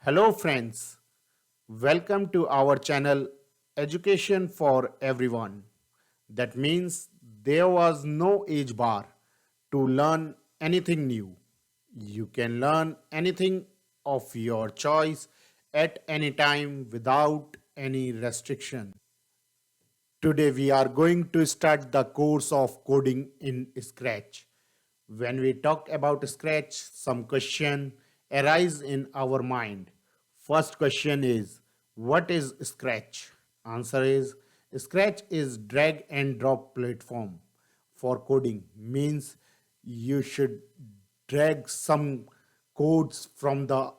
Hello, friends. Welcome to our channel Education for Everyone. That means there was no age bar to learn anything new. You can learn anything of your choice at any time without any restriction. Today we are going to start the course of coding in Scratch. When we talk about Scratch, some question arise in our mind. First question is, what is Scratch? Answer is, Scratch is drag and drop platform for coding. Means you should drag some codes from the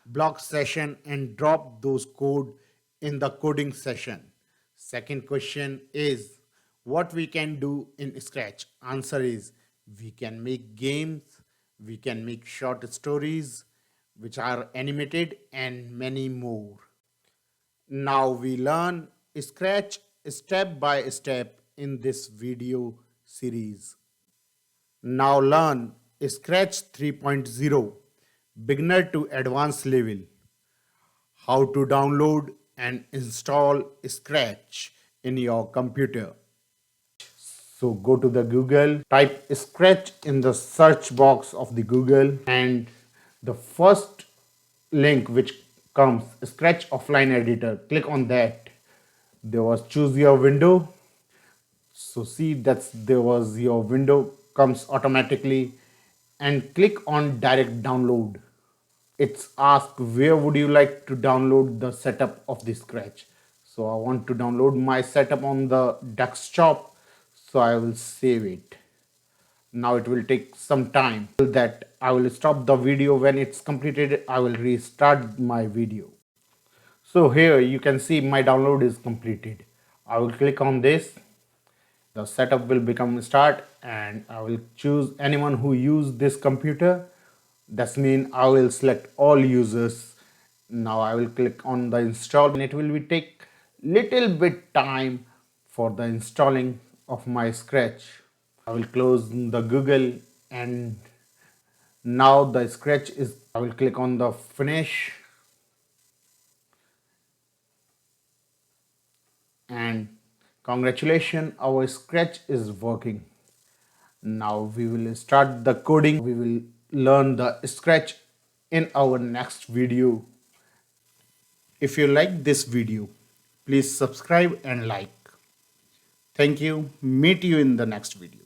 block session and drop those code in the coding session. Second question is, what we can do in Scratch? Answer is, we can make games, we can make short stories which are animated, and many more. Now we learn Scratch step by step in this video series. Now learn Scratch 3.0 beginner to advanced level. How to download and install Scratch in your computer. So go to the Google, type Scratch in the search box of the Google, and the first link which comes, Scratch Offline Editor, click on that. There was choose your window. So see that's there was your window comes automatically, and click on direct download. It's asked where would you like to download the setup of the Scratch. So I want to download my setup on the desktop, so I will save it. Now it will take some time. That I will stop the video. When it's completed, I will restart my video. So here you can see my download is completed. I will click on this. The setup will become start, and I will choose anyone who use this computer. That's mean I will select all users. Now I will click on the install, and it will be take little bit time for the installing of my Scratch. I will close the Google, and now the Scratch is, I will click on the finish, and congratulations, our Scratch is working. Now we will start the coding. We will learn the Scratch in our next video. If you like this video, please subscribe and like. Thank you. Meet you in the next video.